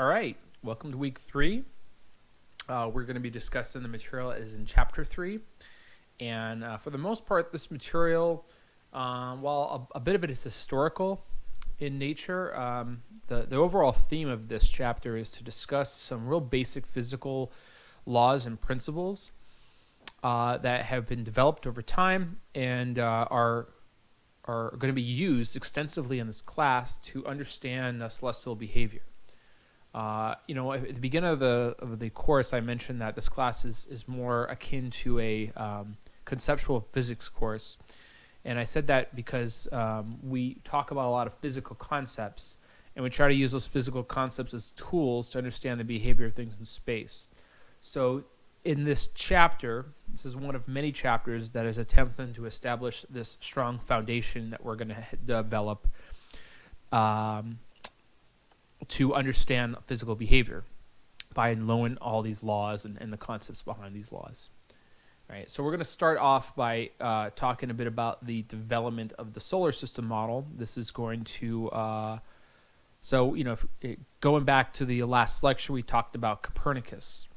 All right, welcome to week 3. We're going to be discussing the material that is in chapter 3. And for the most part, this material, while a bit of it is historical in nature, the overall theme of this chapter is to discuss some real basic physical laws and principles that have been developed over time and are going to be used extensively in this class to understand celestial behavior. At the beginning of the course, I mentioned that this class is more akin to a conceptual physics course. And I said that because we talk about a lot of physical concepts, and we try to use those physical concepts as tools to understand the behavior of things in space. So in this chapter, this is one of many chapters that is attempting to establish this strong foundation that we're going to develop to understand physical behavior by knowing all these laws and the concepts behind these laws. All right, so we're going to start off by talking a bit about the development of the solar system model. This is going to, going back to the last lecture, we talked about Copernicus.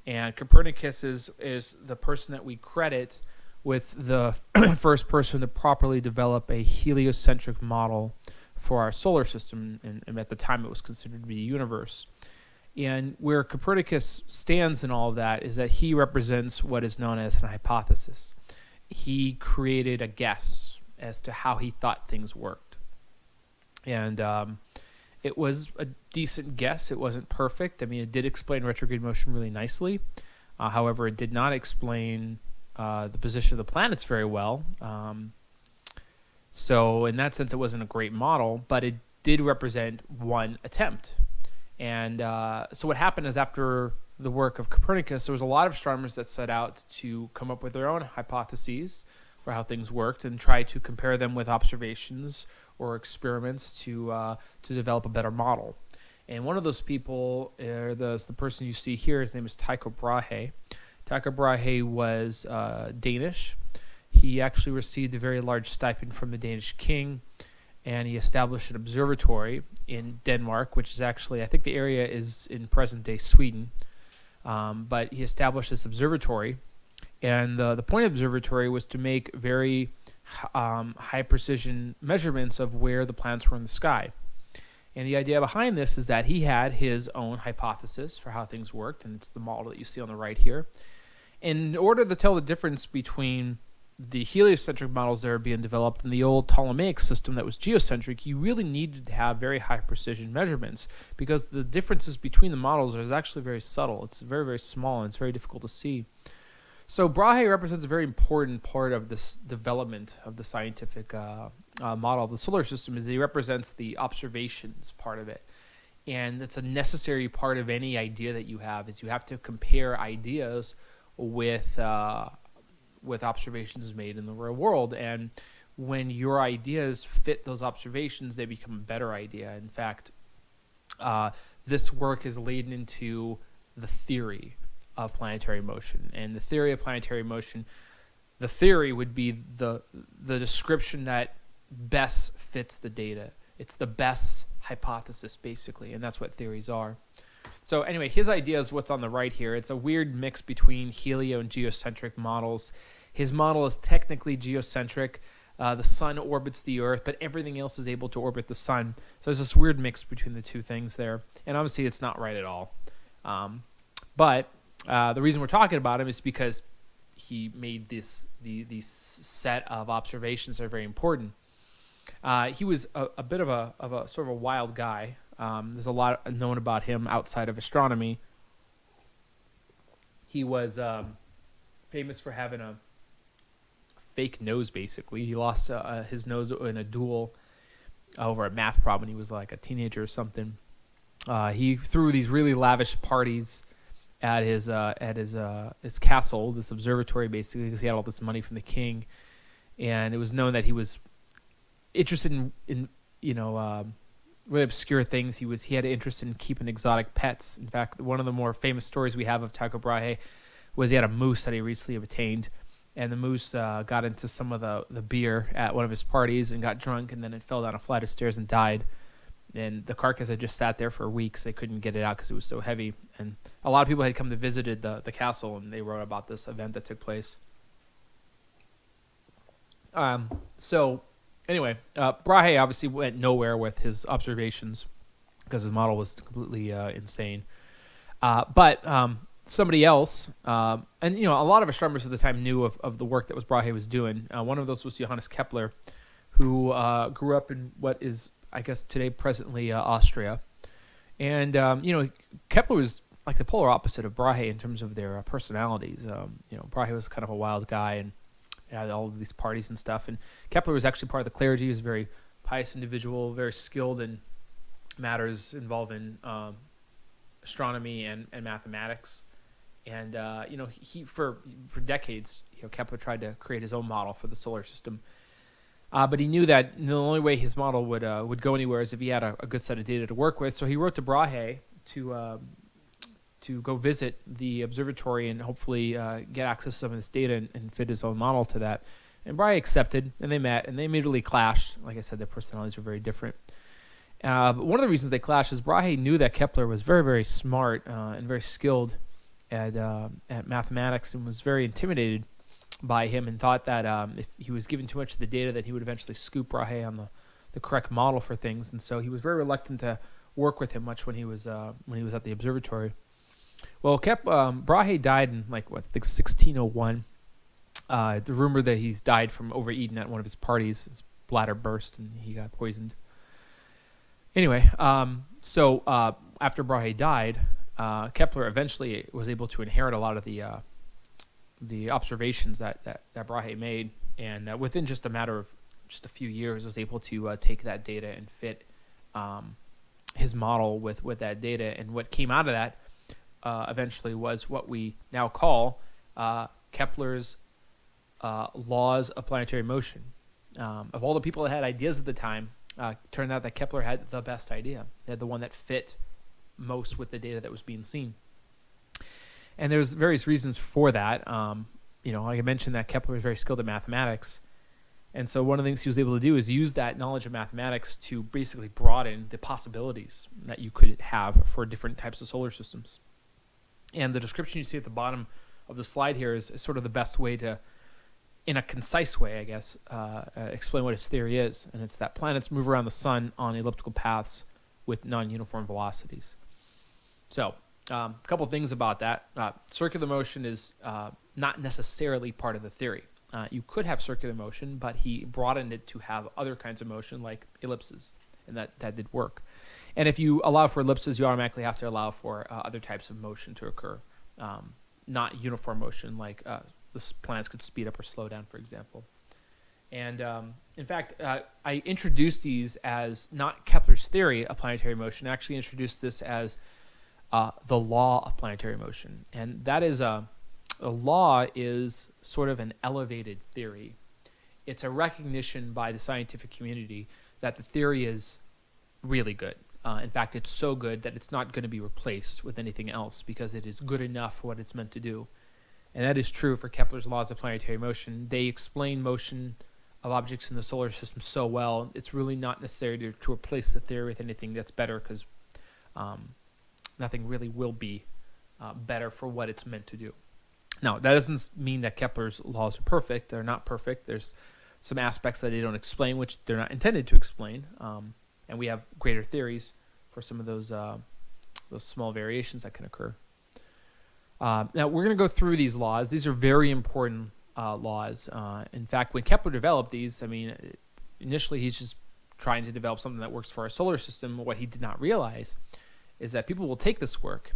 And Copernicus is the person that we credit with the first person to properly develop a heliocentric model for our solar system, and at the time it was considered to be a universe. And where Copernicus stands in all of that is that he represents what is known as an hypothesis. He created a guess as to how he thought things worked. And it was a decent guess. It wasn't perfect. I mean, it did explain retrograde motion really nicely. However, it did not explain the position of the planets very well. So in that sense, it wasn't a great model, but it did represent one attempt. And so what happened is after the work of Copernicus, there was a lot of astronomers that set out to come up with their own hypotheses for how things worked and try to compare them with observations or experiments to develop a better model. And one of those people, the person you see here, his name is Tycho Brahe. Tycho Brahe was Danish. He actually received a very large stipend from the Danish king, and he established an observatory in Denmark, which is actually, I think the area is in present-day Sweden. But he established this observatory, and the point of the observatory was to make very high-precision measurements of where the planets were in the sky. And the idea behind this is that he had his own hypothesis for how things worked, and it's the model that you see on the right here. In order to tell the difference between the heliocentric models that are being developed and the old Ptolemaic system that was geocentric, you really needed to have very high precision measurements because the differences between the models is actually very subtle. It's very, very small, and it's very difficult to see. So Brahe represents a very important part of this development of the scientific model of the solar system, is that he represents the observations part of it. And it's a necessary part of any idea that you have, is you have to compare ideas with observations made in the real world. And when your ideas fit those observations, they become a better idea. In fact, this work is laid into the theory of planetary motion. And the theory of planetary motion, the theory would be the description that best fits the data. It's the best hypothesis, basically, and that's what theories are. So anyway, his idea is what's on the right here. It's a weird mix between helio and geocentric models. His model is technically geocentric. The sun orbits the Earth, but everything else is able to orbit the sun. So there's this weird mix between the two things there. And obviously it's not right at all. But the reason we're talking about him is because he made these set of observations that are very important. He was a bit of a sort of a wild guy. There's a lot known about him outside of astronomy. He was famous for having a fake nose, basically. He lost his nose in a duel over a math problem when he was like a teenager or something. He threw these really lavish parties at his castle, this observatory, basically, because he had all this money from the king. And it was known that he was interested in really obscure things. He had an interest in keeping exotic pets. In fact, one of the more famous stories we have of Tycho Brahe was he had a moose that he recently obtained, and the moose got into some of the beer at one of his parties and got drunk, and then it fell down a flight of stairs and died. and the carcass had just sat there for weeks. They couldn't get it out because it was so heavy. And a lot of people had come to visit the castle, and they wrote about this event that took place. So anyway, Brahe obviously went nowhere with his observations because his model was completely insane. But somebody else, and a lot of astronomers at the time knew of the work that Brahe was doing. One of those was Johannes Kepler, who grew up in what is, I guess, today presently Austria. And Kepler was like the polar opposite of Brahe in terms of their personalities. Brahe was kind of a wild guy and had all of these parties and stuff. And Kepler was actually part of the clergy. He was a very pious individual, very skilled in matters involving astronomy and mathematics. And he for decades, Kepler tried to create his own model for the solar system. But he knew that the only way his model would go anywhere is if he had a good set of data to work with. So he wrote to Brahe to go visit the observatory and hopefully get access to some of this data and fit his own model to that. And Brahe accepted, and they met, and they immediately clashed. Like I said, their personalities were very different. But one of the reasons they clashed is Brahe knew that Kepler was very, very smart and very skilled at mathematics, and was very intimidated by him, and thought that if he was given too much of the data, that he would eventually scoop Brahe on the correct model for things. And so he was very reluctant to work with him much when he was at the observatory. Well, Brahe died in 1601. The rumor that he's died from overeating at one of his parties, his bladder burst and he got poisoned. Anyway, so after Brahe died, Kepler eventually was able to inherit a lot of the observations that Brahe made, and within just a matter of just a few years, was able to take that data and fit his model with that data. And what came out of that eventually was what we now call Kepler's laws of planetary motion. Of all the people that had ideas at the time, turned out that Kepler had the best idea. He had the one that fit most with the data that was being seen. And there's various reasons for that. Like I mentioned, that Kepler was very skilled at mathematics. And so one of the things he was able to do is use that knowledge of mathematics to basically broaden the possibilities that you could have for different types of solar systems. And the description you see at the bottom of the slide here is sort of the best way to, in a concise way, I guess, explain what his theory is. And it's that planets move around the sun on elliptical paths with non-uniform velocities. So a couple things about that. Circular motion is not necessarily part of the theory. You could have circular motion, but he broadened it to have other kinds of motion like ellipses, and that did work. And if you allow for ellipses, you automatically have to allow for other types of motion to occur, not uniform motion like the planets could speed up or slow down, for example. And in fact, I introduced these as not Kepler's theory of planetary motion. I actually introduced this as the law of planetary motion. And that is a law is sort of an elevated theory. It's a recognition by the scientific community that the theory is really good. In fact, it's so good that it's not going to be replaced with anything else because it is good enough for what it's meant to do. And that is true for Kepler's laws of planetary motion. They explain motion of objects in the solar system so well, it's really not necessary to replace the theory with anything that's better, because nothing really will be better for what it's meant to do. Now, that doesn't mean that Kepler's laws are perfect. They're not perfect. There's some aspects that they don't explain, which they're not intended to explain. And we have greater theories for some of those small variations that can occur. Now, we're going to go through these laws. These are very important laws. In fact, when Kepler developed these, initially he's just trying to develop something that works for our solar system. What he did not realize is that people will take this work,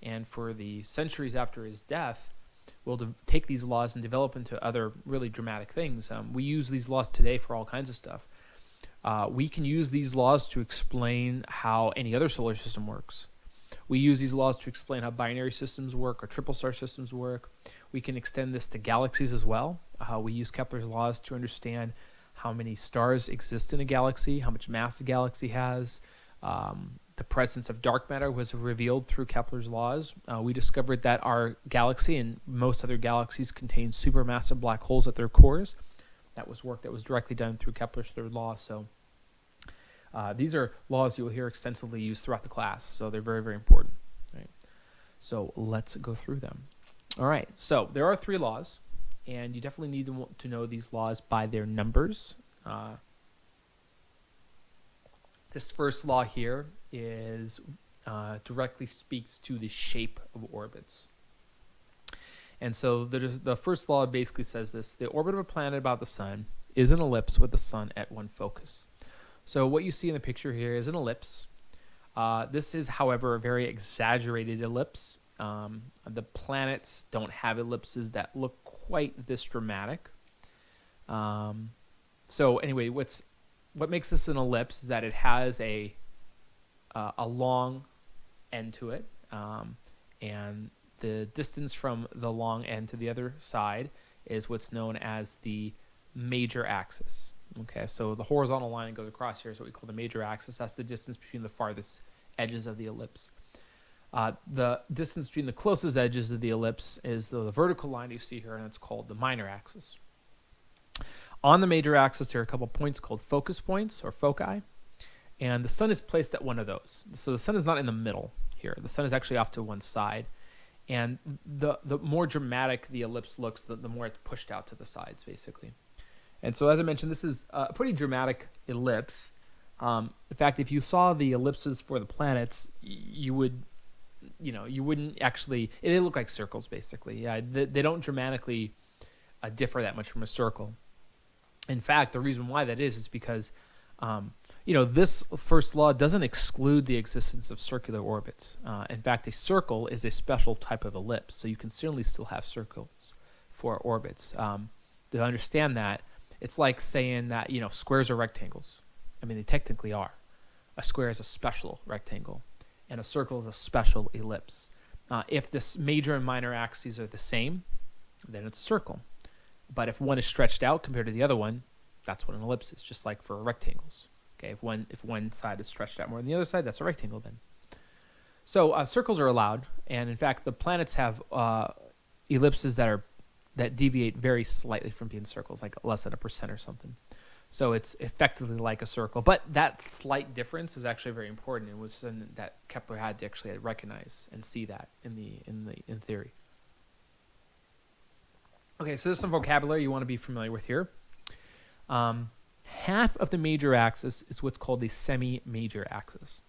and for the centuries after his death, will take these laws and develop into other really dramatic things. We use these laws today for all kinds of stuff. We can use these laws to explain how any other solar system works. We use these laws to explain how binary systems work or triple star systems work. We can extend this to galaxies as well. We use Kepler's laws to understand how many stars exist in a galaxy, how much mass a galaxy has. The presence of dark matter was revealed through Kepler's laws. We discovered that our galaxy and most other galaxies contain supermassive black holes at their cores. That was work that was directly done through Kepler's third law. So These are laws you will hear extensively used throughout the class, so they're very, very important. Right? So let's go through them. All right, so there are 3 laws, and you definitely need to know these laws by their numbers. This first law here is directly speaks to the shape of orbits. And so the first law basically says this: the orbit of a planet about the sun is an ellipse with the sun at one focus. So what you see in the picture here is an ellipse. This is, however, a very exaggerated ellipse. The planets don't have ellipses that look quite this dramatic. So anyway, what makes this an ellipse is that it has a long end to it, and the distance from the long end to the other side is what's known as the major axis. Okay, so the horizontal line that goes across here is what we call the major axis. That's the distance between the farthest edges of the ellipse. The distance between the closest edges of the ellipse is the vertical line you see here, and it's called the minor axis. On the major axis, there are a couple points called focus points or foci, and the sun is placed at one of those. So the sun is not in the middle here. The sun is actually off to one side, and the more dramatic the ellipse looks, the more it's pushed out to the sides, basically. And so, as I mentioned, this is a pretty dramatic ellipse. In fact, if you saw the ellipses for the planets, you wouldn't actually. They look like circles, basically. Yeah, they don't dramatically differ that much from a circle. In fact, the reason why that is because, this first law doesn't exclude the existence of circular orbits. In fact, a circle is a special type of ellipse, so you can certainly still have circles for orbits. To understand that, it's like saying that, squares are rectangles. I mean, they technically are. A square is a special rectangle, and a circle is a special ellipse. If this major and minor axes are the same, then it's a circle. But if one is stretched out compared to the other one, that's what an ellipse is, just like for rectangles. Okay, if one side is stretched out more than the other side, that's a rectangle then. So circles are allowed, and in fact, the planets have ellipses that deviate very slightly from being circles, like less than 1% or something. So it's effectively like a circle, but that slight difference is actually very important. It was something that Kepler had to actually recognize and see that in theory. Okay, so there's some vocabulary you want to be familiar with here. Half of the major axis is what's called the semi-major axis.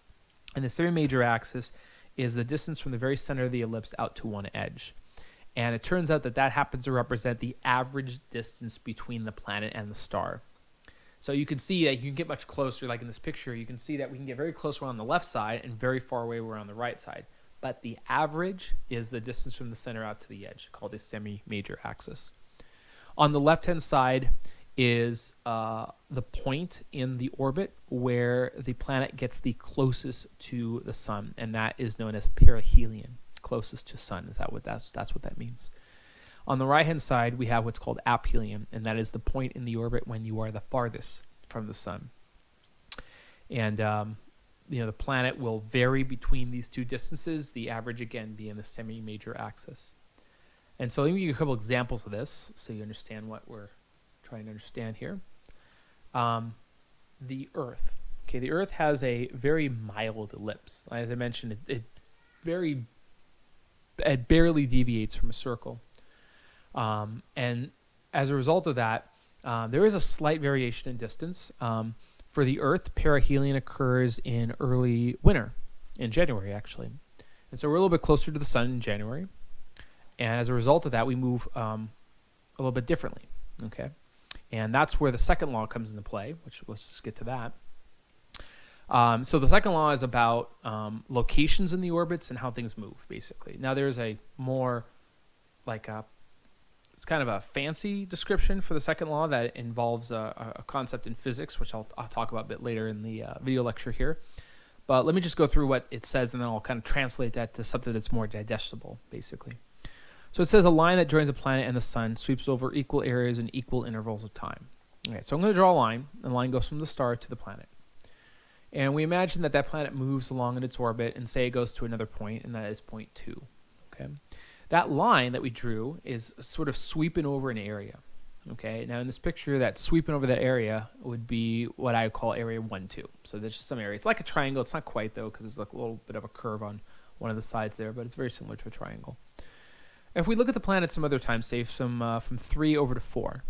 And the semi-major axis is the distance from the very center of the ellipse out to one edge. And it turns out that happens to represent the average distance between the planet and the star. So you can see that you can get much closer, like in this picture, you can see that we can get very close around the left side and very far away around the right side. But the average is the distance from the center out to the edge, called a semi-major axis. On the left-hand side is the point in the orbit where the planet gets the closest to the sun, and that is known as perihelion, closest to sun. That's what that means. On the right-hand side, we have what's called aphelion, and that is the point in the orbit when you are the farthest from the sun. And the planet will vary between these two distances, the average, again, being the semi-major axis. And so let me give you a couple examples of this so you understand what we're trying to understand here. The Earth. Okay, the Earth has a very mild ellipse. As I mentioned, it barely deviates from a circle. And as a result of that, there is a slight variation in distance. For the Earth, perihelion occurs in early winter, in January, actually. And so we're a little bit closer to the sun in January. And as a result of that, we move a little bit differently, okay? And that's where the second law comes into play, which let's just get to that. So the second law is about locations in the orbits and how things move, basically. Now, there's a more, it's kind of a fancy description for the second law that involves a concept in physics, which I'll talk about a bit later in the video lecture here. But let me just go through what it says, and then I'll kind of translate that to something that's more digestible, basically. So it says a line that joins a planet and the sun sweeps over equal areas in equal intervals of time. Okay, so I'm going to draw a line. The line goes from the star to the planet. And we imagine that planet moves along in its orbit, and say it goes to another point, and that is point 2. Okay, that line that we drew is sort of sweeping over an area. Okay, now in this picture, that sweeping over that area would be what I would call area 1, 2. So there's just some area. It's like a triangle. It's not quite, though, because there's like a little bit of a curve on one of the sides there, but it's very similar to a triangle. If we look at the planet some other time, say from 3 over to 4,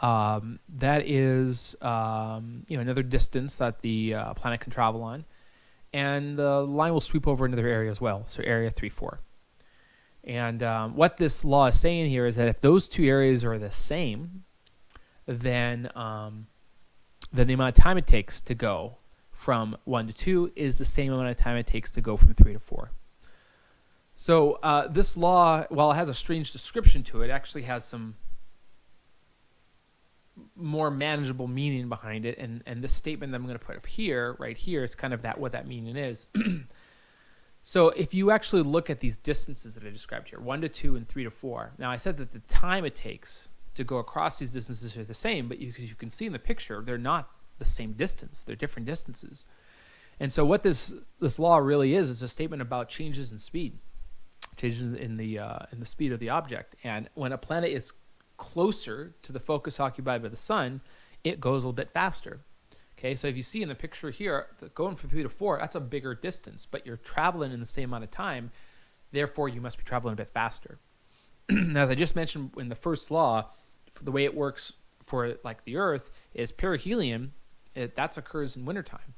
that is another distance that the planet can travel on, and the line will sweep over another area as well, so area 3, 4. And what this law is saying here is that if those two areas are the same, then the amount of time it takes to go from 1 to 2 is the same amount of time it takes to go from 3 to 4. So this law, while it has a strange description to it, actually has some more manageable meaning behind it. And this statement that I'm going to put up here, right here, is kind of what that meaning is. So if you actually look at these distances that I described here, 1 to 2 and 3 to 4. Now I said that the time it takes to go across these distances are the same, but you can see in the picture, they're not the same distance. They're different distances. And so what this law really is a statement about changes in speed, changes in the speed of the object. And when a planet is closer to the focus occupied by the sun, it goes a little bit faster. Okay, so if you see in the picture here, going from 3 to 4, that's a bigger distance, but you're traveling in the same amount of time, therefore you must be traveling a bit faster. Now, as I just mentioned in the first law, the way it works for like the Earth is perihelion, that occurs in wintertime,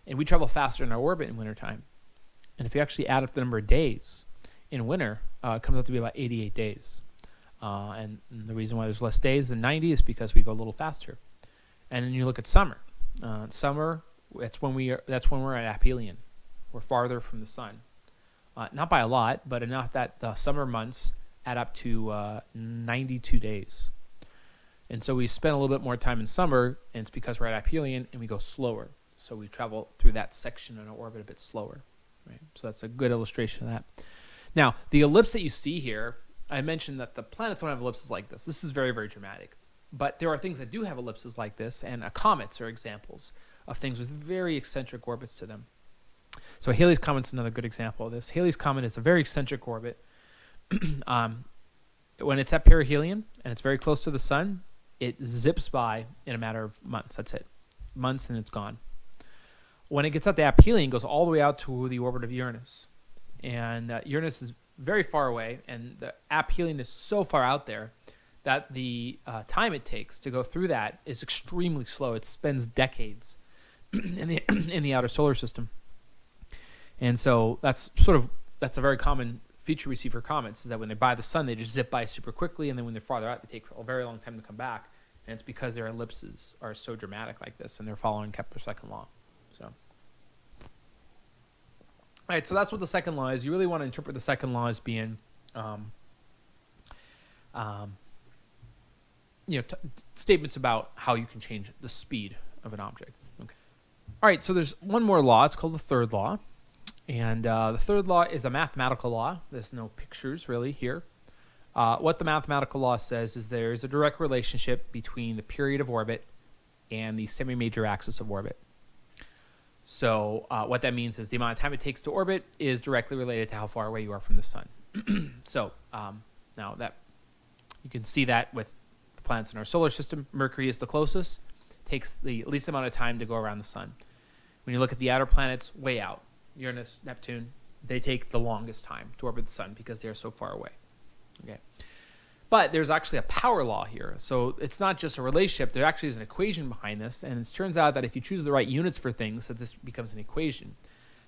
and we travel faster in our orbit in wintertime. And if you actually add up the number of days in winter, it comes out to be about 88 days. And the reason why there's less days than 90 is because we go a little faster. And then you look at summer. Summer, that's when we're at aphelion. We're farther from the sun, not by a lot, but enough that the summer months add up to 92 days. And so we spend a little bit more time in summer, and it's because we're at aphelion and we go slower. So we travel through that section in our orbit a bit slower. Right? So that's a good illustration of that. Now, the ellipse that you see here, I mentioned that the planets don't have ellipses like this. This is very, very dramatic. But there are things that do have ellipses like this, and comets are examples of things with very eccentric orbits to them. So Halley's Comet's another good example of this. Halley's Comet is a very eccentric orbit. When it's at perihelion and it's very close to the sun, it zips by in a matter of months. That's it. Months and it's gone. When it gets out to aphelion, it goes all the way out to the orbit of Uranus. And Uranus is very far away, and the aphelion is so far out there that the time it takes to go through that is extremely slow. It spends decades in the outer solar system. And so that's a very common feature we see for comets, is that when they're by the sun, they just zip by super quickly, and then when they're farther out, they take a very long time to come back. And it's because their ellipses are so dramatic like this, and they're following Kepler's second law. So, all right, so that's what the second law is. You really want to interpret the second law as being statements about how you can change the speed of an object. Okay. All right, so there's one more law. It's called the third law. And the third law is a mathematical law. There's no pictures really here. What the mathematical law says is there is a direct relationship between the period of orbit and the semi-major axis of orbit. So what that means is the amount of time it takes to orbit is directly related to how far away you are from the sun. So now that you can see that with the planets in our solar system, Mercury is the closest. Takes the least amount of time to go around the sun. When you look at the outer planets, way out, Uranus, Neptune, they take the longest time to orbit the sun because they are so far away. Okay, but there's actually a power law here. So it's not just a relationship. There actually is an equation behind this, and it turns out that if you choose the right units for things, that this becomes an equation.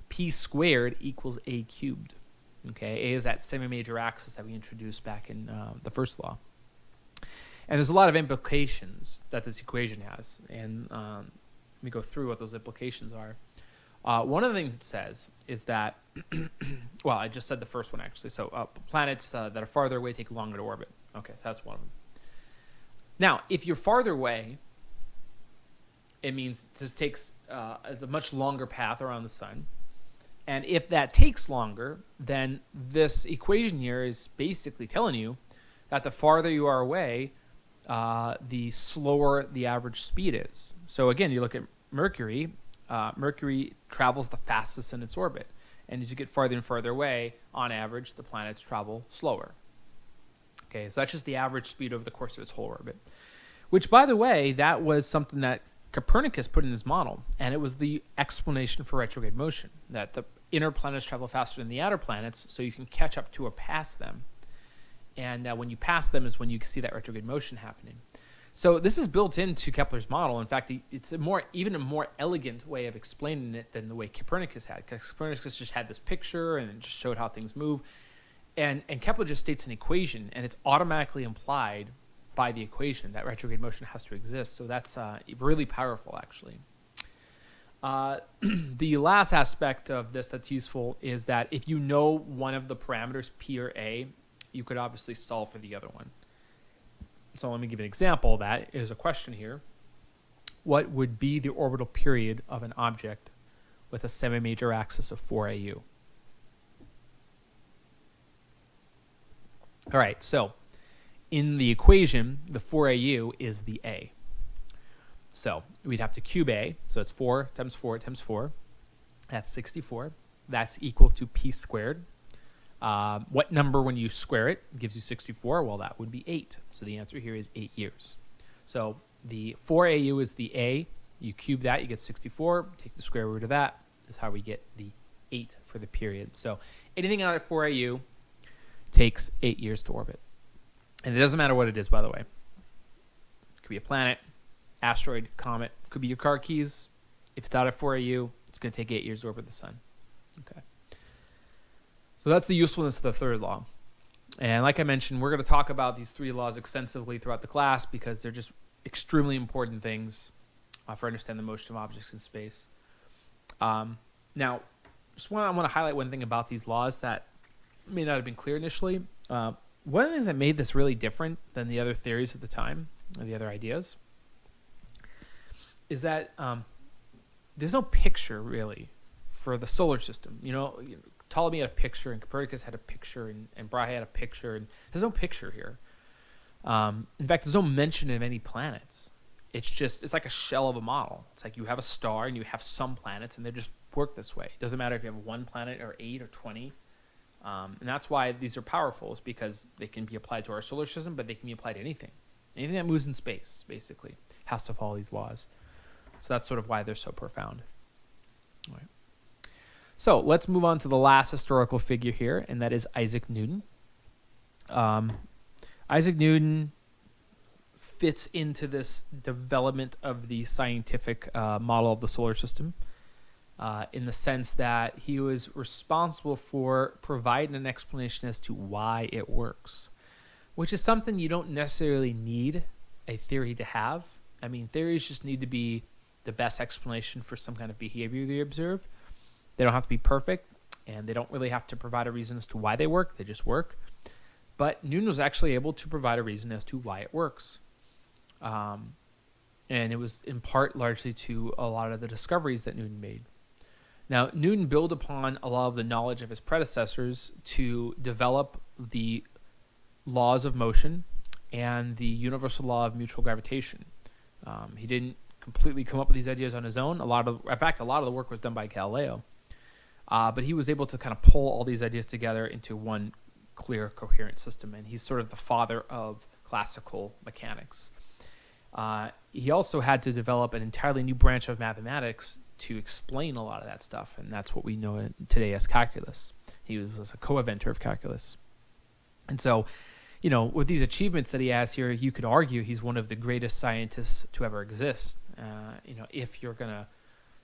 P squared equals A cubed. Okay, A is that semi-major axis that we introduced back in the first law. And there's a lot of implications that this equation has, and let me go through what those implications are. One of the things it says is that, well, I just said the first one actually. So planets that are farther away take longer to orbit. Okay, so that's one of them. Now, if you're farther away, it means it just takes a much longer path around the sun. And if that takes longer, then this equation here is basically telling you that the farther you are away, the slower the average speed is. So again, you look at Mercury. Mercury travels the fastest in its orbit. And as you get farther and farther away, on average, the planets travel slower. Okay, so that's just the average speed over the course of its whole orbit. Which, by the way, that was something that Copernicus put in his model, and it was the explanation for retrograde motion, that the inner planets travel faster than the outer planets, so you can catch up to or pass them. And when you pass them is when you see that retrograde motion happening. So this is built into Kepler's model. In fact, it's even a more elegant way of explaining it than the way Copernicus had. Because Copernicus just had this picture and it just showed how things move. And Kepler just states an equation, and it's automatically implied by the equation that retrograde motion has to exist. So that's really powerful, actually. The last aspect of this that's useful is that if you know one of the parameters, P or A, you could obviously solve for the other one. So let me give an example of that. There's a question here. What would be the orbital period of an object with a semi-major axis of 4 AU? All right, so in the equation, the 4 AU is the A. So we'd have to cube A. So it's 4 times 4 times 4. That's 64. That's equal to P squared. What number, when you square it, gives you 64? Well, that would be 8. So the answer here is 8 years. So the 4 AU is the A. You cube that, you get 64. Take the square root of that. Is how we get the 8 for the period. So anything out at 4 AU takes 8 years to orbit. And it doesn't matter what it is, by the way. It could be a planet, asteroid, comet. It could be your car keys. If it's out at 4 AU, it's going to take 8 years to orbit the sun. Okay. So that's the usefulness of the third law. And like I mentioned, we're going to talk about these 3 laws extensively throughout the class because they're just extremely important things for understanding the motion of objects in space. Now, I want to highlight one thing about these laws that may not have been clear initially. One of the things that made this really different than the other theories at the time, or the other ideas, is that there's no picture, really, for the solar system. Ptolemy had a picture, and Copernicus had a picture, and Brahe had a picture, and there's no picture here. In fact, there's no mention of any planets. It's like a shell of a model. It's like you have a star, and you have some planets, and they just work this way. It doesn't matter if you have 1 planet, or 8, or 20. And that's why these are powerful, is because they can be applied to our solar system, but they can be applied to anything. Anything that moves in space, basically, has to follow these laws. So that's sort of why they're so profound. All right. So let's move on to the last historical figure here, and that is Isaac Newton. Isaac Newton fits into this development of the scientific model of the solar system in the sense that he was responsible for providing an explanation as to why it works, which is something you don't necessarily need a theory to have. I mean, theories just need to be the best explanation for some kind of behavior they observe. They don't have to be perfect, and they don't really have to provide a reason as to why they work. They just work. But Newton was actually able to provide a reason as to why it works. And it was in part largely to a lot of the discoveries that Newton made. Now, Newton built upon a lot of the knowledge of his predecessors to develop the laws of motion and the universal law of mutual gravitation. He didn't completely come up with these ideas on his own. In fact, a lot of the work was done by Galileo. But he was able to kind of pull all these ideas together into one clear, coherent system, and he's sort of the father of classical mechanics. He also had to develop an entirely new branch of mathematics to explain a lot of that stuff, and that's what we know today as calculus. He was a co-inventor of calculus. And so, with these achievements that he has here, you could argue he's one of the greatest scientists to ever exist.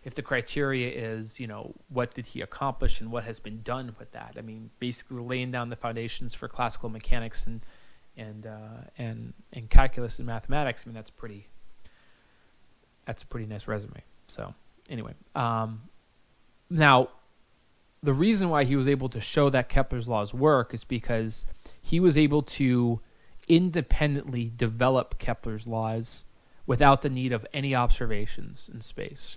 If the criteria is, what did he accomplish and what has been done with that? I mean, basically laying down the foundations for classical mechanics and calculus and mathematics. I mean, that's a pretty nice resume. So anyway, now the reason why he was able to show that Kepler's laws work is because he was able to independently develop Kepler's laws without the need of any observations in space.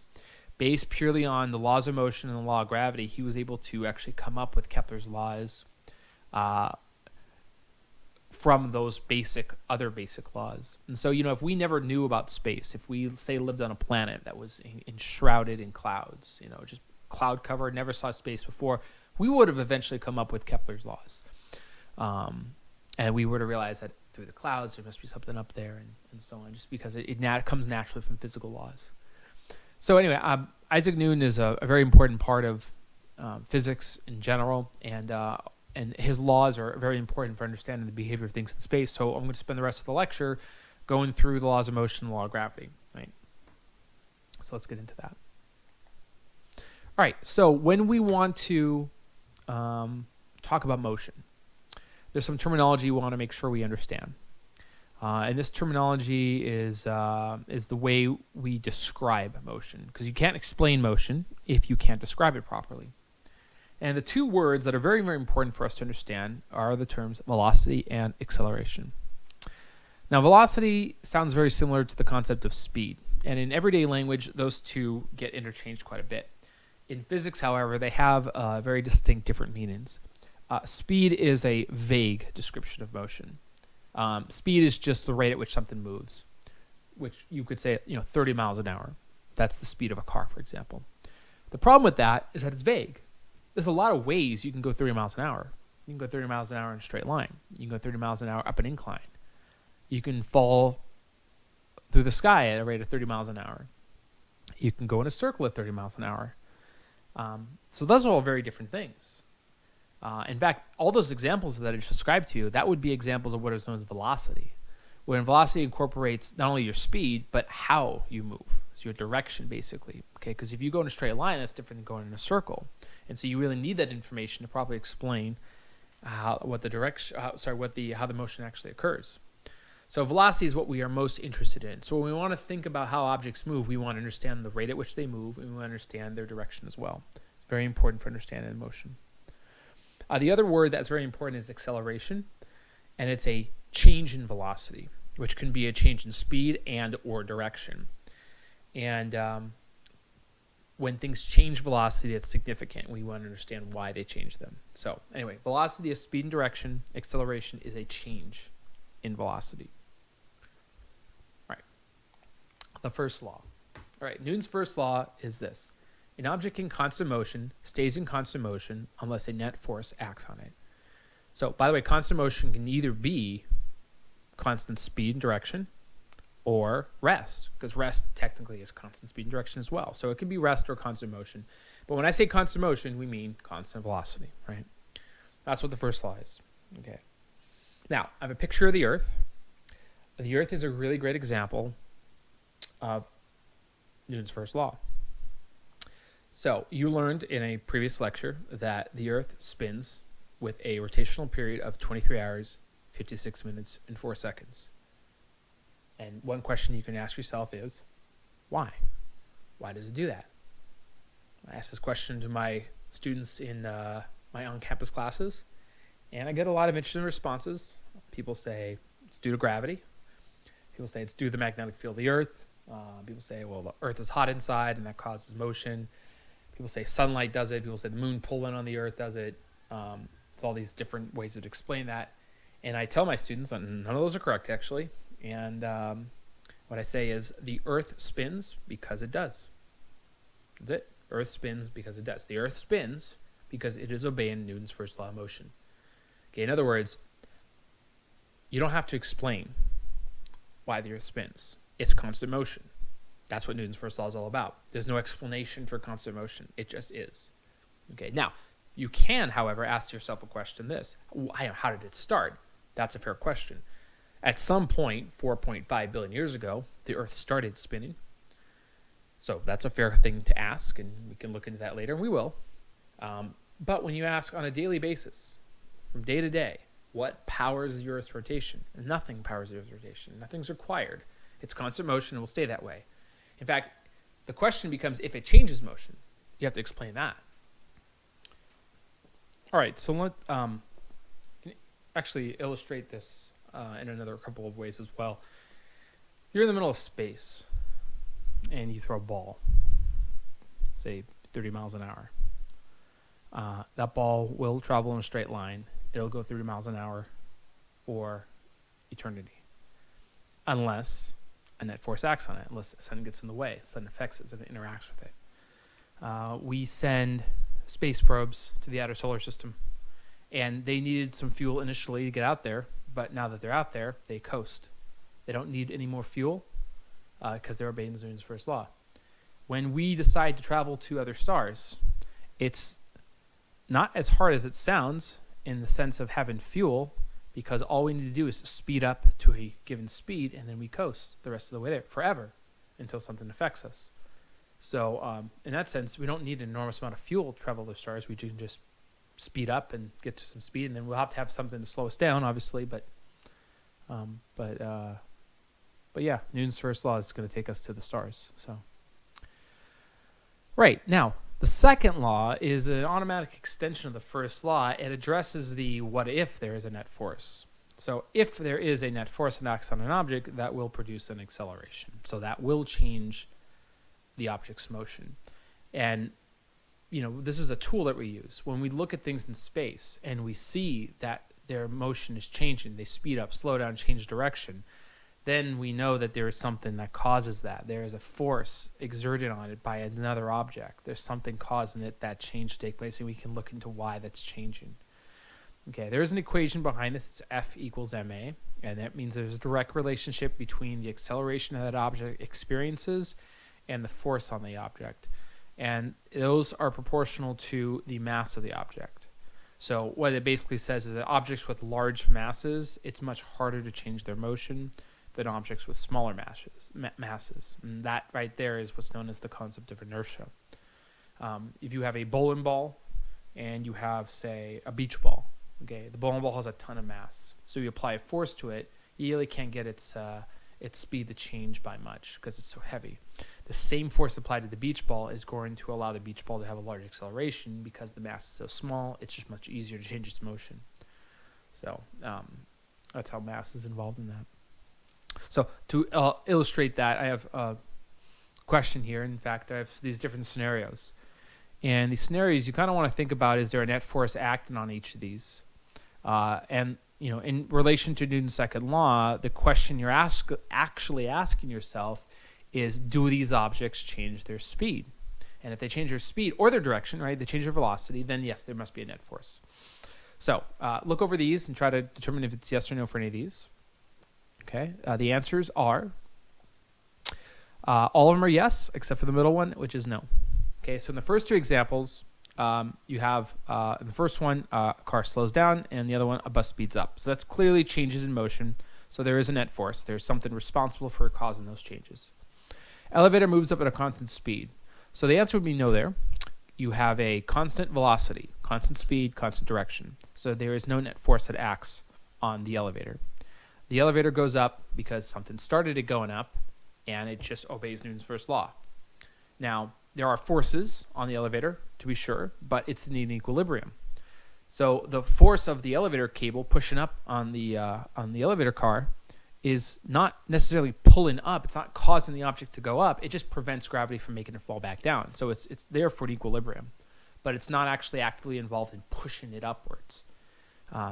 Based purely on the laws of motion and the law of gravity, he was able to actually come up with Kepler's laws from those other basic laws. And so, if we never knew about space, if we, say, lived on a planet that was enshrouded in clouds, just cloud cover, never saw space before, we would have eventually come up with Kepler's laws. and we were to realize that through the clouds there must be something up there, and so on, just because it comes naturally from physical laws. So anyway, Isaac Newton is a very important part of physics in general, and his laws are very important for understanding the behavior of things in space. So I'm going to spend the rest of the lecture going through the laws of motion and the law of gravity. Right. So let's get into that. All right. So when we want to talk about motion, there's some terminology we want to make sure we understand. And this terminology is the way we describe motion, because you can't explain motion if you can't describe it properly. And the two words that are very, very important for us to understand are the terms velocity and acceleration. Now, velocity sounds very similar to the concept of speed. And in everyday language, those two get interchanged quite a bit. In physics, however, they have very distinct different meanings. Speed is a vague description of motion. Speed is just the rate at which something moves, which you could say, 30 miles an hour. That's the speed of a car, for example. The problem with that is that it's vague. There's a lot of ways you can go 30 miles an hour. You can go 30 miles an hour in a straight line. You can go 30 miles an hour up an incline. You can fall through the sky at a rate of 30 miles an hour. You can go in a circle at 30 miles an hour. So those are all very different things. In fact, all those examples that I just described to you, that would be examples of what is known as velocity, when velocity incorporates not only your speed, but how you move. So your direction, basically. Okay, because if you go in a straight line, that's different than going in a circle. And so you really need that information to properly explain how the motion actually occurs. So velocity is what we are most interested in. So when we want to think about how objects move, we want to understand the rate at which they move, and we want to understand their direction as well. It's very important for understanding motion. The other word that's very important is acceleration, and it's a change in velocity, which can be a change in speed and or direction. And when things change velocity, it's significant. We want to understand why they change them. So anyway, velocity is speed and direction. Acceleration is a change in velocity. All right. The first law. All right. Newton's first law is this. An object in constant motion stays in constant motion unless a net force acts on it. So, by the way, constant motion can either be constant speed and direction or rest, because rest technically is constant speed and direction as well. So it can be rest or constant motion. But when I say constant motion, we mean constant velocity, right? That's what the first law is. Okay. Now, I have a picture of the Earth. The Earth is a really great example of Newton's first law. So you learned in a previous lecture that the Earth spins with a rotational period of 23 hours, 56 minutes, and 4 seconds. And one question you can ask yourself is, why? Why does it do that? I ask this question to my students in my on-campus classes, and I get a lot of interesting responses. People say it's due to gravity. People say it's due to the magnetic field of the Earth. People say, well, the Earth is hot inside, and that causes motion. People say sunlight does it. People say the moon pulling on the Earth does it. It's all these different ways to explain that. And I tell my students, none of those are correct, actually. And what I say is the Earth spins because it does. That's it. Earth spins because it does. The Earth spins because it is obeying Newton's first law of motion. Okay, in other words, you don't have to explain why the Earth spins. It's constant motion. That's what Newton's first law is all about. There's no explanation for constant motion. It just is. Okay, now, you can, however, ask yourself a question this. How did it start? That's a fair question. At some point, 4.5 billion years ago, the Earth started spinning. So that's a fair thing to ask, and we can look into that later, and we will. But when you ask on a daily basis, from day to day, what powers the Earth's rotation? Nothing powers the Earth's rotation. Nothing's required. It's constant motion and will stay that way. In fact, the question becomes if it changes motion, you have to explain that. All right, so let actually illustrate this in another couple of ways as well. You're in the middle of space, and you throw a ball, say 30 miles an hour. That ball will travel in a straight line. It'll go 30 miles an hour for eternity, unless a net force acts on it, unless the sun gets in the way, the sun affects it, and it interacts with it. We send space probes to the outer solar system, and they needed some fuel initially to get out there, but now that they're out there, they coast. They don't need any more fuel because they're obeying Newton's first law. When we decide to travel to other stars, it's not as hard as it sounds in the sense of having fuel, because all we need to do is speed up to a given speed, and then we coast the rest of the way there forever until something affects us. So in that sense, we don't need an enormous amount of fuel to travel to stars. We can just speed up and get to some speed, and then we'll have to have something to slow us down, obviously. But yeah, Newton's first law is going to take us to the stars. So right now, the second law is an automatic extension of the first law. It addresses the what if there is a net force. So if there is a net force that acts on an object, that will produce an acceleration. So that will change the object's motion. And this is a tool that we use when we look at things in space and we see that their motion is changing. They speed up, slow down, change direction. Then we know that there is something that causes that. There is a force exerted on it by another object. There's something causing it, that change to take place, and we can look into why that's changing. Okay, there is an equation behind this. It's F equals ma, and that means there's a direct relationship between the acceleration that object experiences and the force on the object. And those are proportional to the mass of the object. So what it basically says is that objects with large masses, it's much harder to change their motion than objects with smaller masses. And that right there is what's known as the concept of inertia. If you have a bowling ball and you have, say, a beach ball, okay, the bowling ball has a ton of mass. So you apply a force to it, you really can't get its speed to change by much because it's so heavy. The same force applied to the beach ball is going to allow the beach ball to have a large acceleration because the mass is so small. It's just much easier to change its motion. So that's how mass is involved in that. So to illustrate that, I have a question here. In fact, I have these different scenarios. And these scenarios you kind of want to think about, is there a net force acting on each of these? And in relation to Newton's second law, the question you're actually asking yourself is, do these objects change their speed? And if they change their speed or their direction, right, they change their velocity, then yes, there must be a net force. So look over these and try to determine if it's yes or no for any of these. Okay, the answers are, all of them are yes, except for the middle one, which is no. Okay, so in the first two examples, you have, in the first one, a car slows down, and the other one, a bus speeds up. So that's clearly changes in motion. So there is a net force. There's something responsible for causing those changes. Elevator moves up at a constant speed. So the answer would be no there. You have a constant velocity, constant speed, constant direction. So there is no net force that acts on the elevator. The elevator goes up because something started it going up, and it just obeys Newton's first law. Now, there are forces on the elevator, to be sure, but it's in equilibrium. So the force of the elevator cable pushing up on the elevator car is not necessarily pulling up. It's not causing the object to go up. It just prevents gravity from making it fall back down. So it's there for an equilibrium, but it's not actually actively involved in pushing it upwards.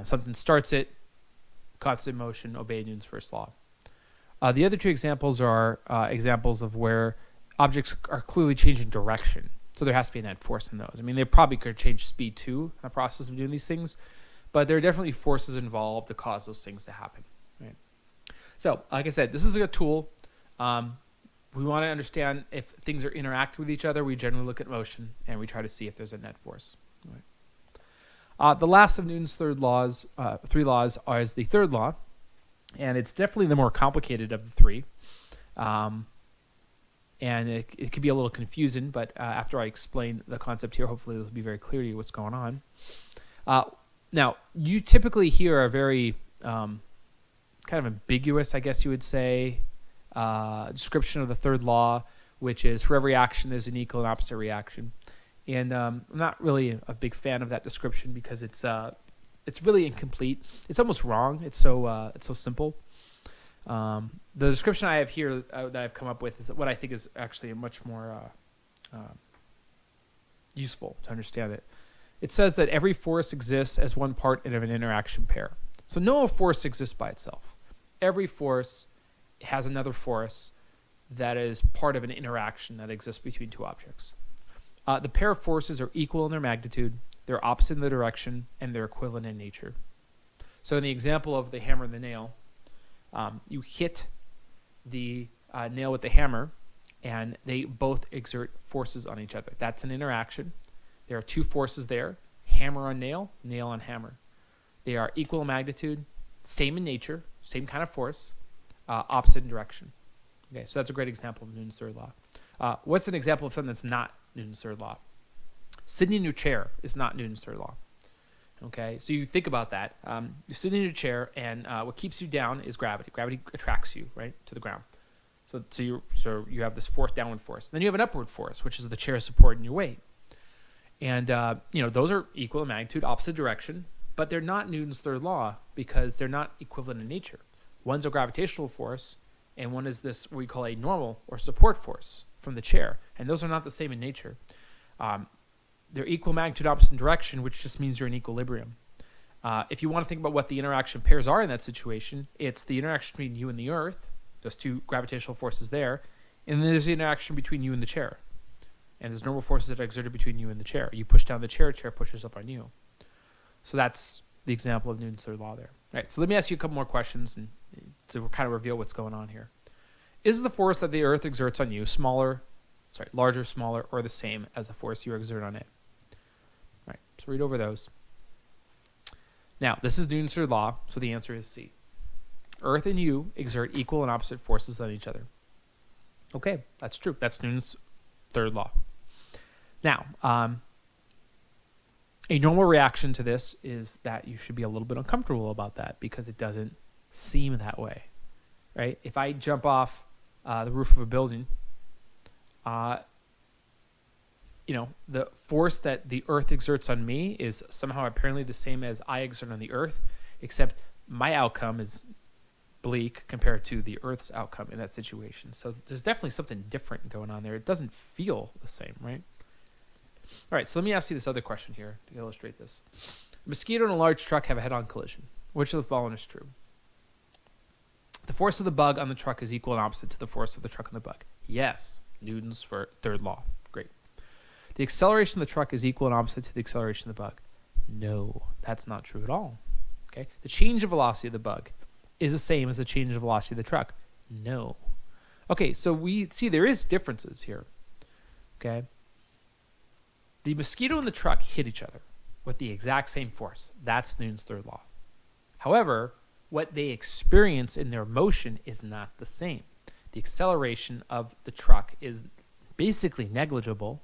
Something starts it, constant motion, obey Newton's first law. The other two examples are examples of where objects are clearly changing direction. So there has to be a net force in those. I mean, they probably could change speed too in the process of doing these things, but there are definitely forces involved to cause those things to happen. Right? So, like I said, this is a tool. We want to understand if things are interacting with each other. We generally look at motion, and we try to see if there's a net force. Right. The last of Newton's three laws is the third law, and it's definitely the more complicated of the three. And it could be a little confusing, but after I explain the concept here, hopefully it'll be very clear to you what's going on. Now, you typically hear a very kind of ambiguous, I guess you would say, description of the third law, which is for every action there's an equal and opposite reaction. And I'm not really a big fan of that description because it's really incomplete. It's almost wrong. It's so simple. The description I have here that I've come up with is what I think is actually a much more useful to understand it. It says that every force exists as one part of an interaction pair. So no force exists by itself. Every force has another force that is part of an interaction that exists between two objects. The pair of forces are equal in their magnitude, they're opposite in their direction, and they're equivalent in nature. So in the example of the hammer and the nail, you hit the nail with the hammer, and they both exert forces on each other. That's an interaction. There are two forces there, hammer on nail, nail on hammer. They are equal in magnitude, same in nature, same kind of force, opposite in direction. Okay, so that's a great example of Newton's third law. What's an example of something that's not Newton's third law? Sitting in your chair is not Newton's third law. Okay, so you think about that. You're sitting in your chair, and what keeps you down is gravity. Gravity attracts you, right, to the ground. So you have this force, downward force. Then you have an upward force, which is the chair supporting your weight. And those are equal in magnitude, opposite direction, but they're not Newton's third law because they're not equivalent in nature. One's a gravitational force, and one is this what we call a normal or support force from the chair, and those are not the same in nature. They're equal magnitude, opposite in direction, which just means you're in equilibrium. If you want to think about what the interaction pairs are in that situation, it's the interaction between you and the Earth, those two gravitational forces there, and then there's the interaction between you and the chair. And there's normal forces that are exerted between you and the chair. You push down the chair pushes up on you. So that's the example of Newton's third law there. All right, so let me ask you a couple more questions and to kind of reveal what's going on here. Is the force that the Earth exerts on you larger, smaller, or the same as the force you exert on it? All right, so read over those. Now, this is Newton's third law, so the answer is C. Earth and you exert equal and opposite forces on each other. Okay, that's true. That's Newton's third law. Now, a normal reaction to this is that you should be a little bit uncomfortable about that because it doesn't seem that way, right? If I jump off the roof of a building, the force that the Earth exerts on me is somehow apparently the same as I exert on the Earth, except my outcome is bleak compared to the Earth's outcome in that situation. So there's definitely something different going on there. It doesn't feel the same, right? All right, so let me ask you this other question here to illustrate this. A mosquito and a large truck have a head-on collision. Which of the following is true? The force of the bug on the truck is equal and opposite to the force of the truck on the bug. Yes, Newton's third law. Great. The acceleration of the truck is equal and opposite to the acceleration of the bug. No, that's not true at all. Okay. The change of velocity of the bug is the same as the change of velocity of the truck. No. Okay, so we see there is differences here. Okay. The mosquito and the truck hit each other with the exact same force. That's Newton's third law. However, what they experience in their motion is not the same. The acceleration of the truck is basically negligible,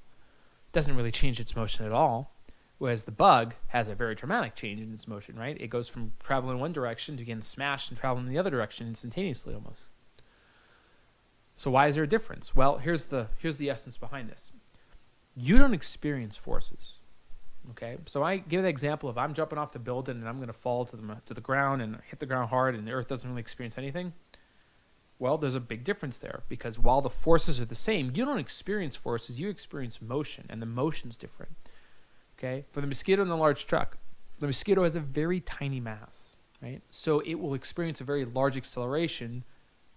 doesn't really change its motion at all, whereas the bug has a very dramatic change in its motion, right? It goes from traveling in one direction to getting smashed and traveling in the other direction instantaneously almost. So why is there a difference? Well, here's the essence behind this. You don't experience forces, okay? So I give the example of I'm jumping off the building and I'm going to fall to the ground and hit the ground hard and the Earth doesn't really experience anything. Well, there's a big difference there because while the forces are the same, you don't experience forces, you experience motion, and the motion's different. Okay? For the mosquito and the large truck, the mosquito has a very tiny mass, right? So it will experience a very large acceleration.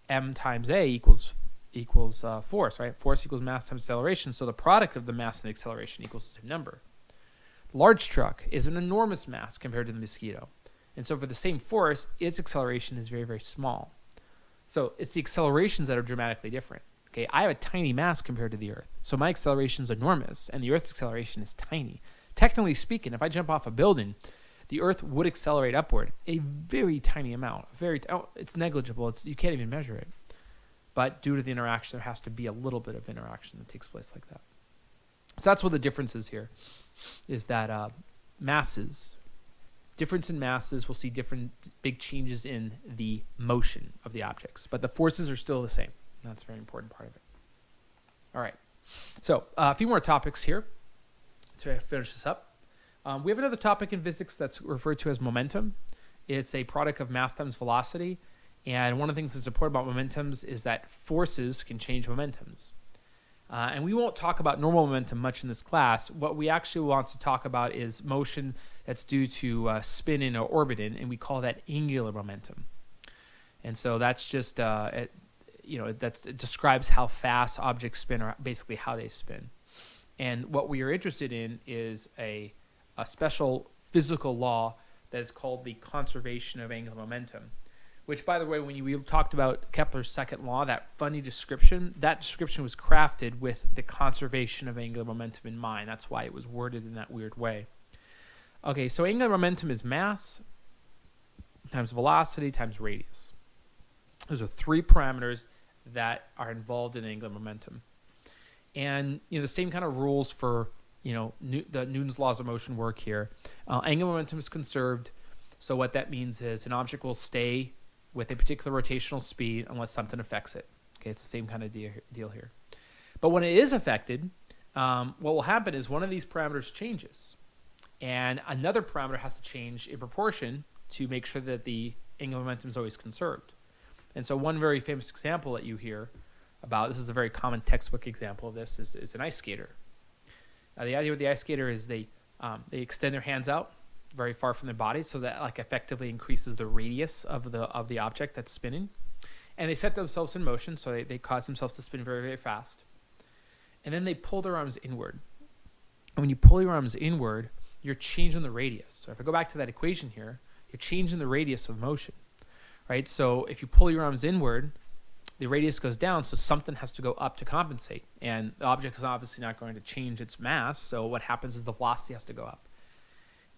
M times A equals force, right? Force equals mass times acceleration. So the product of the mass and the acceleration equals the same number. The large truck is an enormous mass compared to the mosquito. And so for the same force, its acceleration is very, very small. So it's the accelerations that are dramatically different. Okay, I have a tiny mass compared to the Earth. So my acceleration is enormous, and the Earth's acceleration is tiny. Technically speaking, if I jump off a building, the Earth would accelerate upward a very tiny amount. It's negligible. You can't even measure it. But due to the interaction, there has to be a little bit of interaction that takes place like that. So that's what the difference is here, is that difference in masses, we'll see different big changes in the motion of the objects. But the forces are still the same. And that's a very important part of it. All right. So a few more topics here to finish this up. We have another topic in physics that's referred to as momentum. It's a product of mass times velocity. And one of the things that's important about momentums is that forces can change momentums. And we won't talk about normal momentum much in this class. What we actually want to talk about is motion that's due to spinning or orbiting, and we call that angular momentum. And so that's just, it describes how fast objects spin, or basically how they spin. And what we are interested in is a special physical law that is called the conservation of angular momentum, which, by the way, when we talked about Kepler's second law, that funny description, that description was crafted with the conservation of angular momentum in mind. That's why it was worded in that weird way. Okay, so angular momentum is mass times velocity times radius. Those are three parameters that are involved in angular momentum. And the same kind of rules for the Newton's laws of motion work here. Angular momentum is conserved, so what that means is an object will stay with a particular rotational speed unless something affects it. Okay, it's the same kind of deal here. But when it is affected, what will happen is one of these parameters changes, and another parameter has to change in proportion to make sure that the angular momentum is always conserved. And so one very famous example that you hear about, this is a very common textbook example of this, is an ice skater. The idea with the ice skater is they extend their hands out very far from their body, so that effectively increases the radius of the object that's spinning, and they set themselves in motion, so they cause themselves to spin very, very fast, and then they pull their arms inward. And when you pull your arms inward, you're changing the radius. So if I go back to that equation here, you're changing the radius of motion, right? So if you pull your arms inward, the radius goes down, so something has to go up to compensate, and the object is obviously not going to change its mass, so what happens is the velocity has to go up.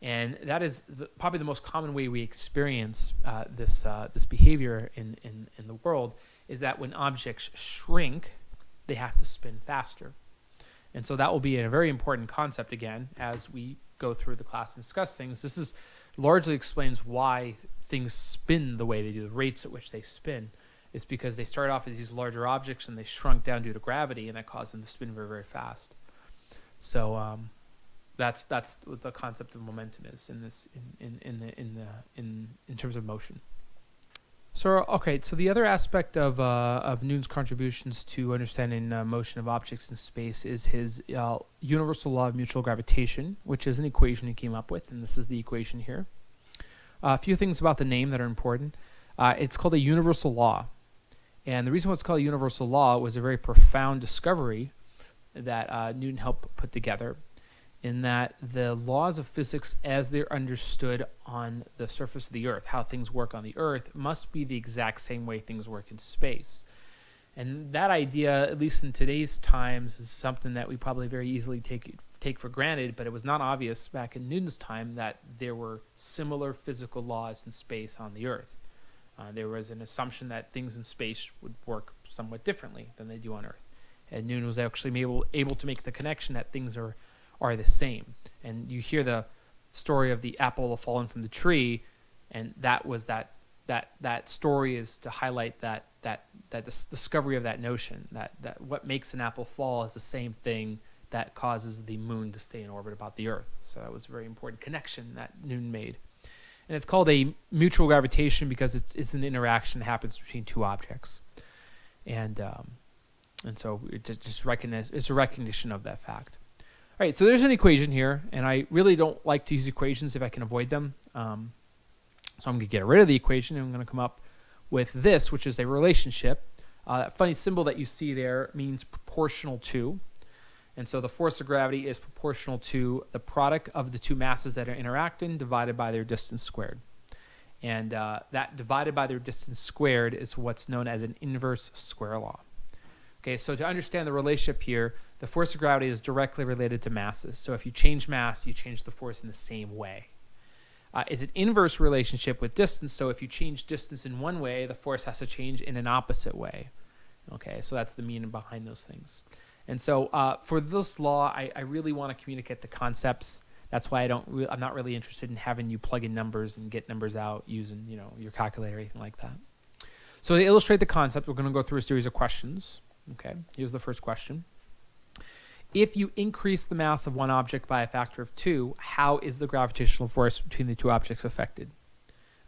And that is probably the most common way we experience this behavior in the world, is that when objects shrink, they have to spin faster. And so that will be a very important concept again as we go through the class and discuss things. This is largely explains why things spin the way they do, the rates at which they spin. It's because they start off as these larger objects and they shrunk down due to gravity, and that caused them to spin very, very fast. So that's what the concept of momentum is in terms of motion. So okay, so the other aspect of Newton's contributions to understanding motion of objects in space is his universal law of mutual gravitation, which is an equation he came up with, and this is the equation here. A few things about the name that are important. It's called a universal law, and the reason why it's called a universal law was a very profound discovery that Newton helped put together, in that the laws of physics as they're understood on the surface of the Earth, how things work on the Earth, must be the exact same way things work in space. And that idea, at least in today's times, is something that we probably very easily take for granted, but it was not obvious back in Newton's time that there were similar physical laws in space on the Earth. There was an assumption that things in space would work somewhat differently than they do on Earth. And Newton was actually able to make the connection that things are the same. And you hear the story of the apple falling from the tree, and that was that story is to highlight that discovery of that notion that what makes an apple fall is the same thing that causes the moon to stay in orbit about the Earth. So that was a very important connection that Newton made. And it's called a mutual gravitation because it's an interaction that happens between two objects. And so it's a recognition of that fact. All right, so there's an equation here, and I really don't like to use equations if I can avoid them. So I'm going to get rid of the equation, and I'm going to come up with this, which is a relationship. That funny symbol that you see there means proportional to. And so the force of gravity is proportional to the product of the two masses that are interacting divided by their distance squared. And that divided by their distance squared is what's known as an inverse square law. Okay, so to understand the relationship here, the force of gravity is directly related to masses. So if you change mass, you change the force in the same way. Is an inverse relationship with distance. So if you change distance in one way, the force has to change in an opposite way. Okay, so that's the meaning behind those things. And so for this law, I really want to communicate the concepts. That's why I'm not really interested in having you plug in numbers and get numbers out using your calculator or anything like that. So to illustrate the concept, we're going to go through a series of questions. Okay, here's the first question. If you increase the mass of one object by a factor of 2, how is the gravitational force between the two objects affected?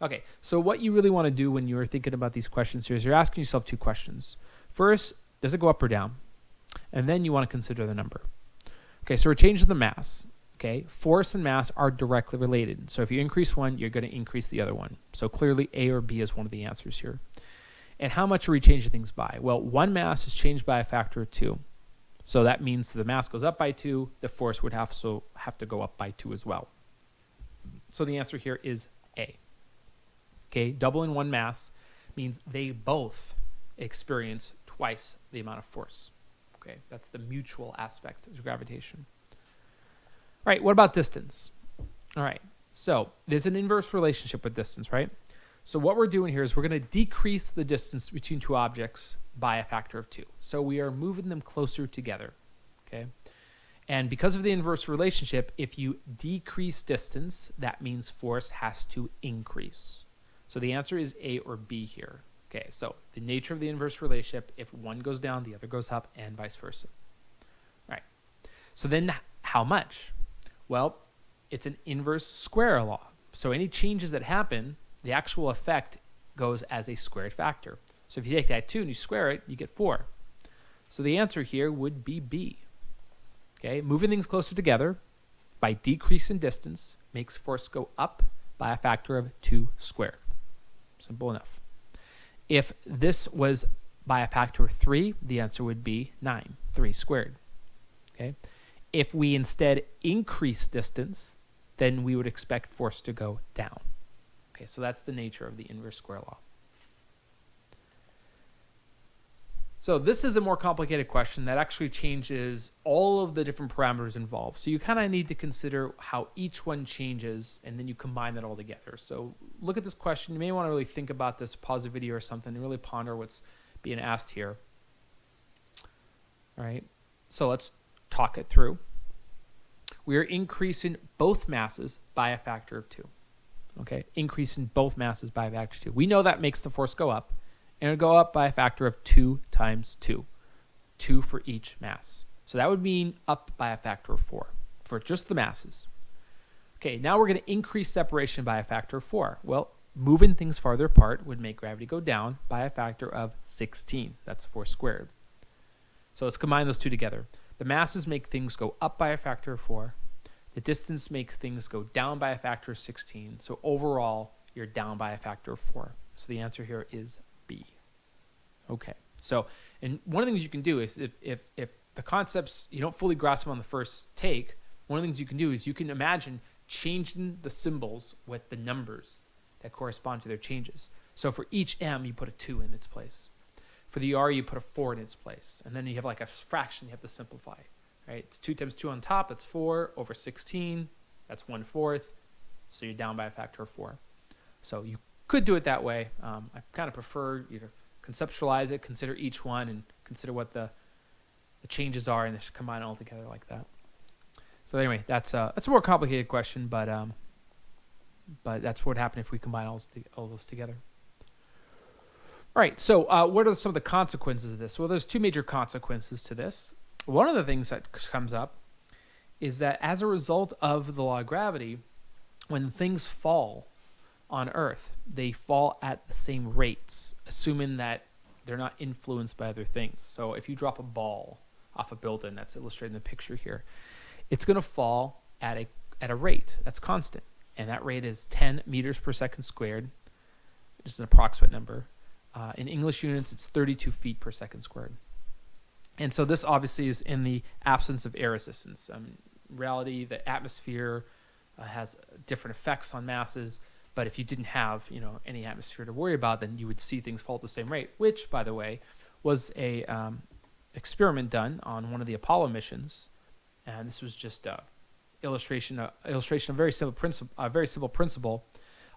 Okay, so what you really want to do when you're thinking about these questions here is you're asking yourself two questions. First, does it go up or down? And then you want to consider the number. Okay, so we're changing the mass. Okay, force and mass are directly related. So if you increase one, you're going to increase the other one. So clearly A or B is one of the answers here. And how much are we changing things by? Well, one mass is changed by a factor of 2. So that means the mass goes up by 2, the force would have to go up by 2 as well. So the answer here is A. Okay, double in one mass means they both experience twice the amount of force. Okay, that's the mutual aspect of gravitation. All right, what about distance? All right, so there's an inverse relationship with distance, right? So what we're doing here is we're going to decrease the distance between two objects by a factor of 2. So we are moving them closer together, okay? And because of the inverse relationship, if you decrease distance, that means force has to increase. So the answer is A or B here. Okay, so the nature of the inverse relationship, if one goes down, the other goes up, and vice versa. All right, so then how much? Well, it's an inverse square law. So any changes that happen, the actual effect goes as a squared factor. So if you take that 2 and you square it, you get 4. So the answer here would be B. Okay, moving things closer together by decreasing distance makes force go up by a factor of 2 squared. Simple enough. If this was by a factor of 3, the answer would be 9, 3 squared. Okay, if we instead increase distance, then we would expect force to go down. Okay, so that's the nature of the inverse square law. So this is a more complicated question that actually changes all of the different parameters involved. So you kind of need to consider how each one changes, and then you combine that all together. So look at this question. You may want to really think about this, pause the video or something, and really ponder what's being asked here. All right, so let's talk it through. We are increasing both masses by a factor of 2. Okay, increasing both masses by a factor of 2. We know that makes the force go up. And it'll go up by a factor of 2 times 2. 2 for each mass. So that would mean up by a factor of 4 for just the masses. Okay, now we're going to increase separation by a factor of 4. Well, moving things farther apart would make gravity go down by a factor of 16. That's 4 squared. So let's combine those two together. The masses make things go up by a factor of 4. The distance makes things go down by a factor of 16. So overall, you're down by a factor of 4. So the answer here is B. Okay, so, and one of the things you can do is if the concepts, you don't fully grasp them on the first take, one of the things you can do is you can imagine changing the symbols with the numbers that correspond to their changes. So for each M, you put a 2 in its place. For the R, you put a 4 in its place. And then you have like a fraction you have to simplify, right? It's 2 times 2 on top, that's 4 over 16, that's 1/4. So you're down by a factor of 4. So you could do it that way. I kind of prefer you to conceptualize it, consider each one, and consider what the changes are, and just combine it all together like that. So anyway, that's a more complicated question, but that's what would happen if we combine all those together. All right, so what are some of the consequences of this? Well, there's 2 major consequences to this. One of the things that comes up is that as a result of the law of gravity, when things fall on Earth, they fall at the same rates, assuming that they're not influenced by other things. So if you drop a ball off a building, that's illustrated in the picture here, it's going to fall at a rate that's constant, and that rate is 10 meters per second squared, which is an approximate number. In English units, it's 32 feet per second squared. And so this obviously is in the absence of air resistance. In reality, the atmosphere has different effects on masses. But if you didn't have, any atmosphere to worry about, then you would see things fall at the same rate, which, by the way, was a experiment done on one of the Apollo missions. And this was just an illustration of a very simple principle.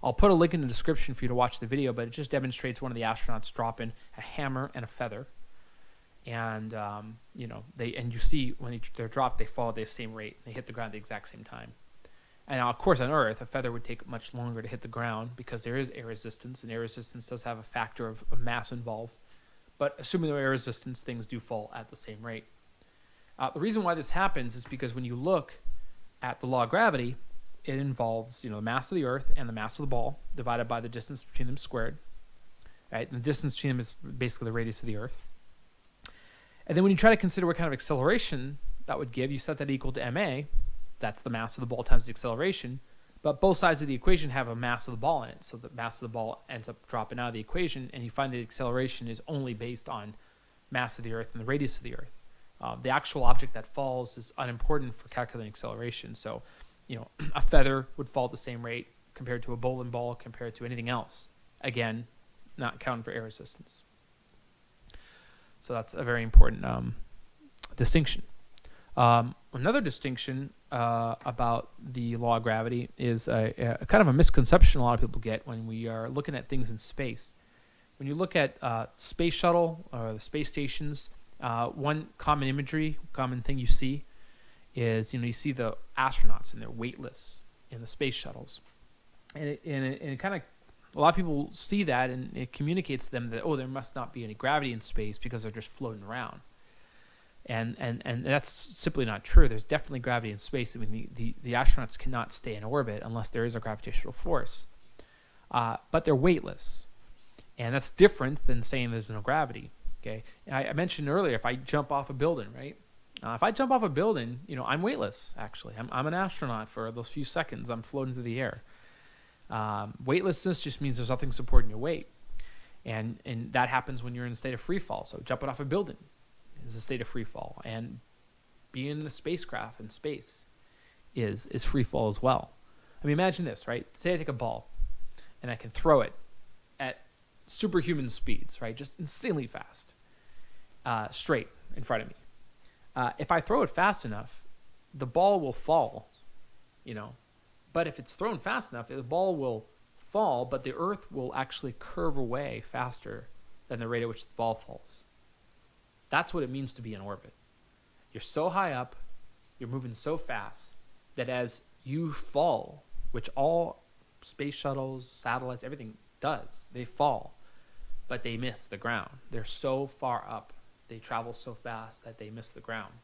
I'll put a link in the description for you to watch the video, but it just demonstrates one of the astronauts dropping a hammer and a feather. And, you see when they're dropped, they fall at the same rate. They hit the ground at the exact same time. And now, of course, on Earth, a feather would take much longer to hit the ground because there is air resistance, and air resistance does have a factor of mass involved. But assuming no air resistance, things do fall at the same rate. The reason why this happens is because when you look at the law of gravity, it involves the mass of the Earth and the mass of the ball divided by the distance between them squared. Right? And the distance between them is basically the radius of the Earth. And then when you try to consider what kind of acceleration that would give, you set that equal to ma. That's the mass of the ball times the acceleration. But both sides of the equation have a mass of the ball in it. So the mass of the ball ends up dropping out of the equation, and you find the acceleration is only based on mass of the Earth and the radius of the Earth. The actual object that falls is unimportant for calculating acceleration. So a feather would fall at the same rate compared to a bowling ball compared to anything else. Again, not counting for air resistance. So that's a very important distinction. Another distinction about the law of gravity is a kind of a misconception a lot of people get when we are looking at things in space. When you look at space shuttle or the space stations, one common thing you see is, you see the astronauts and they're weightless in the space shuttles. And it kind of, a lot of people see that and it communicates to them that, there must not be any gravity in space because they're just floating around. And that's simply not true. There's definitely gravity in space. I mean, the astronauts cannot stay in orbit unless there is a gravitational force. But they're weightless. And that's different than saying there's no gravity. Okay, I mentioned earlier, if I jump off a building, right? If I jump off a building, I'm weightless, actually. I'm an astronaut for those few seconds. I'm floating through the air. Weightlessness just means there's nothing supporting your weight. And that happens when you're in a state of free fall. So jumping off a building is a state of free fall. And being in a spacecraft in space is free fall as well. I mean, imagine this, right? Say I take a ball and I can throw it at superhuman speeds, right? Just insanely fast, straight in front of me. If I throw it fast enough, the ball will fall, But if it's thrown fast enough, the ball will fall, but the Earth will actually curve away faster than the rate at which the ball falls. That's what it means to be in orbit. You're so high up, you're moving so fast that as you fall, which all space shuttles, satellites, everything does, they fall, but they miss the ground. They're so far up, they travel so fast that they miss the ground.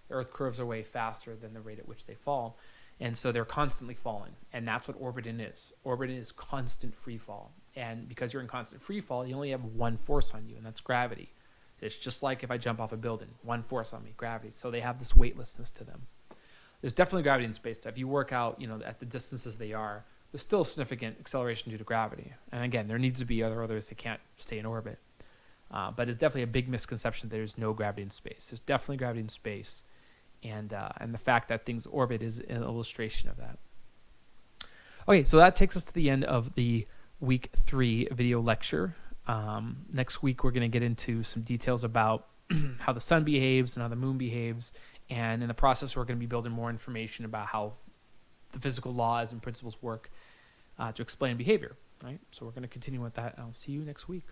The Earth curves away faster than the rate at which they fall. And so they're constantly falling. And that's what orbiting is. Orbiting is constant free fall. And because you're in constant free fall, you only have one force on you, and that's gravity. It's just like if I jump off a building, one force on me, gravity. So they have this weightlessness to them. There's definitely gravity in space. If you work out, at the distances they are, there's still significant acceleration due to gravity. And again, there needs to be others that can't stay in orbit. But it's definitely a big misconception that there's no gravity in space. There's definitely gravity in space. And the fact that things orbit is an illustration of that. Okay, so that takes us to the end of the week 3 video lecture. Next week, we're going to get into some details about how the sun behaves and how the moon behaves. And in the process, we're going to be building more information about how the physical laws and principles work to explain behavior. Right? So we're going to continue with that. And I'll see you next week.